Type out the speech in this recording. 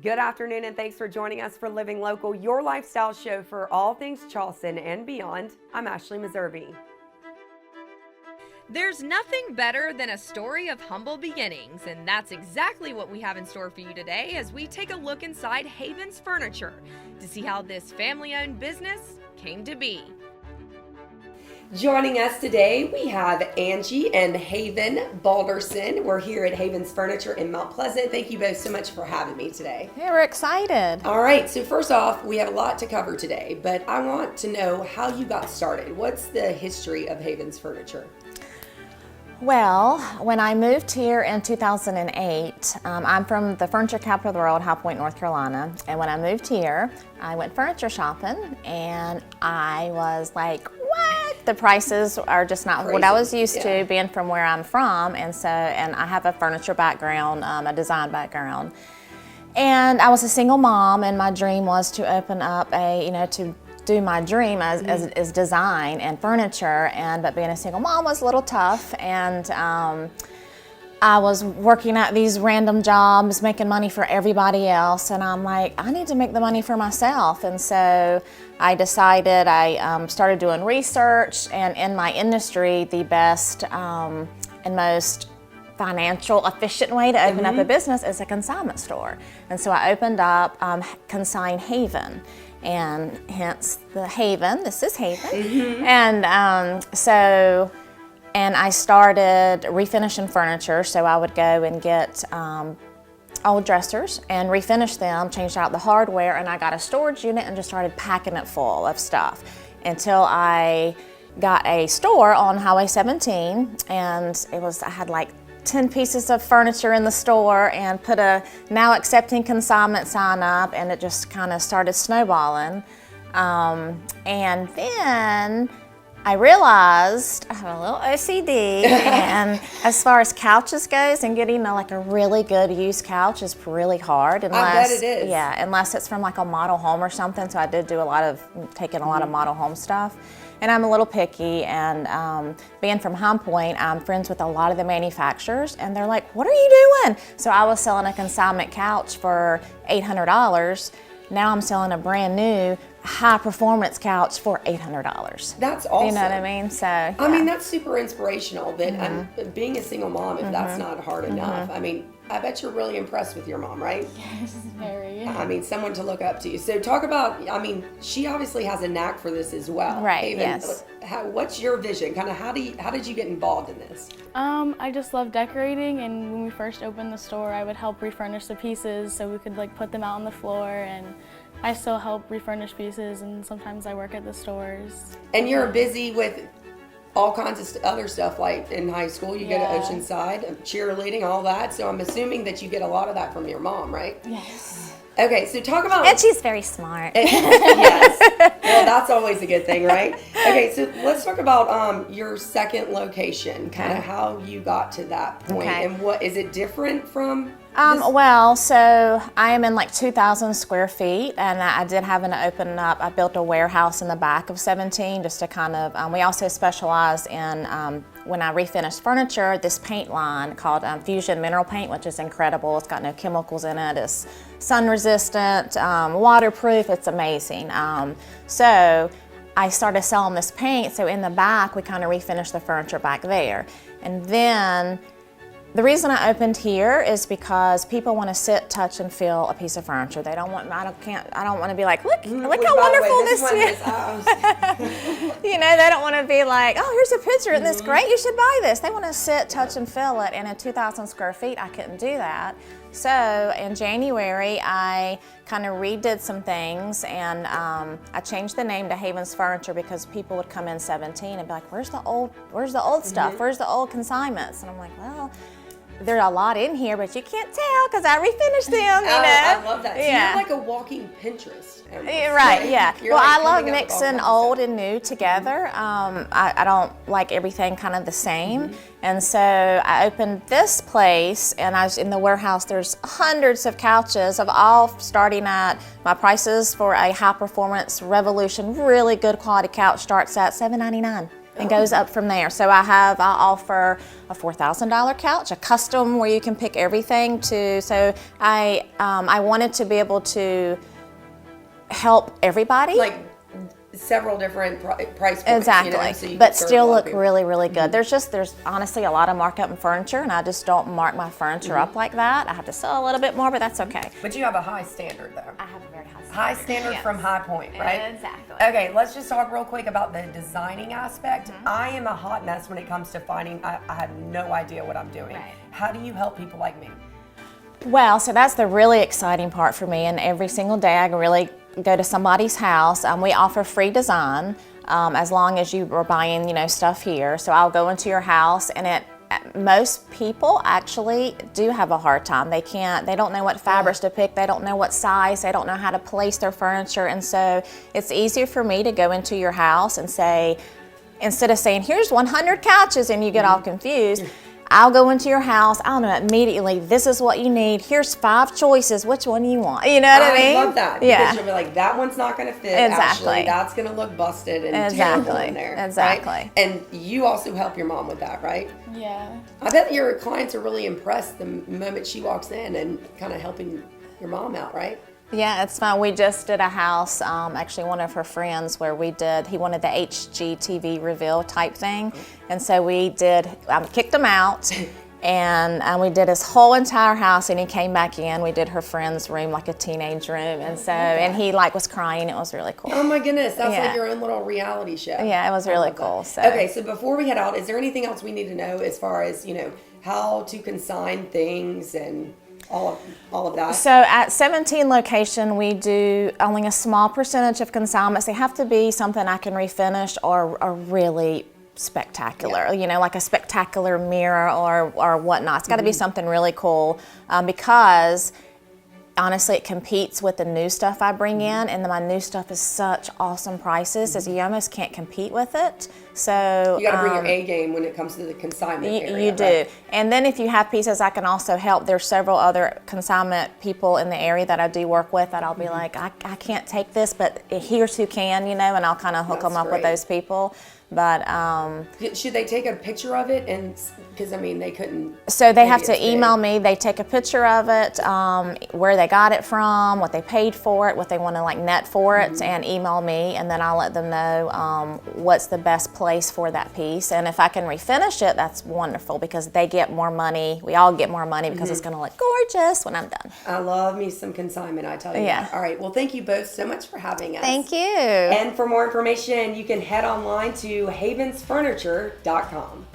Good afternoon, and thanks for joining us for Living Local, your lifestyle show for all things Charleston and beyond. I'm Ashley Meservey. There's nothing better than a story of humble beginnings, and that's exactly what we have in store for you today as we take a look inside Haven's Furniture to see how this family-owned business came to be. Joining us today, we have Angie and Haven Balderson. We're here at Haven's Furniture in Mount Pleasant. Thank you both so much for having me today. Yeah, we're excited. All right, so first off, we have a lot to cover today, but I want to know how you got started. What's the history of Haven's Furniture? Well, when I moved here in 2008, I'm from the furniture capital of the world, High Point, North Carolina. And when I moved here, I went furniture shopping and I was like, what? The prices are just not Crazy. What I was used to being from where I'm from. And I have a furniture background, a design background. And I was a single mom, and my dream was to open up to do my dream as design and furniture, but being a single mom was a little tough, and I was working at these random jobs, making money for everybody else, and I'm like, I need to make the money for myself. And so I decided, I started doing research, and in my industry, the best and most financial efficient way to open up a business is a consignment store. And so I opened up Consign Haven, and hence the Haven. This is Haven. And and I started refinishing furniture. So I would go and get old dressers and refinish them, changed out the hardware, and I got a storage unit and just started packing it full of stuff until I got a store on Highway 17, and I had like 10 pieces of furniture in the store and put a now accepting consignment sign up, and it just kind of started snowballing. And then I realized I have a little OCD, and as far as couches goes, and getting like a really good used couch is really hard. I bet it is. Yeah, unless it's from like a model home or something. So I did do taking a lot of model home stuff. And I'm a little picky, and being from High Point, I'm friends with a lot of the manufacturers, and they're like, what are you doing? So I was selling a consignment couch for $800. Now I'm selling a brand new high performance couch for $800. That's awesome. You know what I mean? So yeah. I mean, that's super inspirational, but being a single mom, if that's not hard enough, I mean, I bet you're really impressed with your mom, right? Yes, very. I mean, someone to look up to you. So talk about, I mean, she obviously has a knack for this as well. Right, Haven, yes. What's your vision? Kind of how did you get involved in this? I just love decorating, and when we first opened the store, I would help refurnish the pieces so we could like put them out on the floor, and I still help refurnish pieces, and sometimes I work at the stores. And you're busy with all kinds of other stuff, like in high school, you go to Oceanside, cheerleading, all that. So I'm assuming that you get a lot of that from your mom, right? Yes. Okay, so talk about... And she's very smart. Yes. Well, that's always a good thing, right? Okay, so let's talk about your second location, kind of how you got to that point. Okay. And what, is it different from... Well, so I am in like 2,000 square feet, and I did have I built a warehouse in the back of 17 just to kind of, we also specialize in, when I refinish furniture, this paint line called Fusion Mineral Paint, which is incredible. It's got no chemicals in it. It's sun resistant, waterproof. It's amazing. So I started selling this paint. So in the back, we kind of refinished the furniture back there. And then the reason I opened here is because people want to sit, touch, and feel a piece of furniture. They don't want. I don't want to be like, look how wonderful this is. You know, they don't want to be like, oh, here's a picture, and this great. You should buy this. They want to sit, touch, and feel it. And at 2,000 square feet, I couldn't do that. So in January, I kind of redid some things, and I changed the name to Haven's Furniture because people would come in 17 and be like, where's the old stuff? Where's the old consignments? And I'm like, well, there's a lot in here, but you can't tell because I refinished them, you know? I love that. So Yeah. you're like a walking Pinterest. Right, yeah. You're Well, like I love coming up with all mixing kinds of old stuff. and new together. I don't like everything kind of the same. And so I opened this place, and I was in the warehouse. There's hundreds of couches of all starting at, my prices for a high performance Revolution, really good quality couch starts at $7.99. and goes up from there. So I offer a $4,000 couch, a custom where you can pick everything to. So I wanted to be able to help everybody. Like several different price points. Exactly, You know, so you but can serve still a lot of look people. really, really good. There's honestly a lot of markup in furniture, and I just don't mark my furniture up like that. I have to sell a little bit more, but that's okay. But you have a high standard though. I have a very high standard. High standard Yes. from High Point, right? Exactly. Okay, let's just talk real quick about the designing aspect. I am a hot mess when it comes to finding, I have no idea what I'm doing. Right. How do you help people like me? Well, so that's the really exciting part for me, and every single day I can really go to somebody's house. We offer free design as long as you are buying, stuff here. So I'll go into your house, and most people actually do have a hard time. They don't know what fabrics to pick, they don't know what size, they don't know how to place their furniture, and so it's easier for me to go into your house and say, instead of saying, here's 100 couches, and you get all confused, I'll go into your house, I'll know immediately, this is what you need, here's 5 choices, which one do you want? You know what I mean? I love that. Yeah. Because you'll be like, that one's not going to fit. Exactly. Actually, that's going to look busted and Exactly. terrible in there. Exactly. Right? And you also help your mom with that, right? Yeah. I bet your clients are really impressed the moment she walks in and kind of helping your mom out, right? Yeah, it's fun. We just did a house, actually one of her friends, where he wanted the HGTV reveal type thing. And so we kicked him out, and we did his whole entire house, and he came back in. We did her friend's room, like a teenage room. And so, and he was crying. It was really cool. Oh my goodness, that's Yeah. like your own little reality show. Yeah, it was I really love that. cool. So. Okay, so before we head out, is there anything else we need to know as far as, how to consign things and all of that? So at 17 location, we do only a small percentage of consignments. They have to be something I can refinish or really spectacular, like a spectacular mirror or whatnot. It's got to be something really cool because honestly, it competes with the new stuff I bring in, and my new stuff is such awesome prices, so you almost can't compete with it. So You got to bring your A game when it comes to the consignment area. You do. Right? And then if you have pieces, I can also help. There's several other consignment people in the area that I do work with that I'll be like, I can't take this, but here's who can, and I'll kind of hook them up with those people. But should they take a picture of it? And because they couldn't. So they maybe have to it's big. email me. They take a picture of it, where they got it from, what they paid for it, what they want to net for it, and email me, and then I'll let them know what's the best place for that piece. And if I can refinish it, that's wonderful because they get more money. We all get more money because it's going to look gorgeous when I'm done. I love me some consignment, I tell you. Yeah. That. All right. Well, thank you both so much for having us. Thank you. And for more information, you can head online to havensfurniture.com.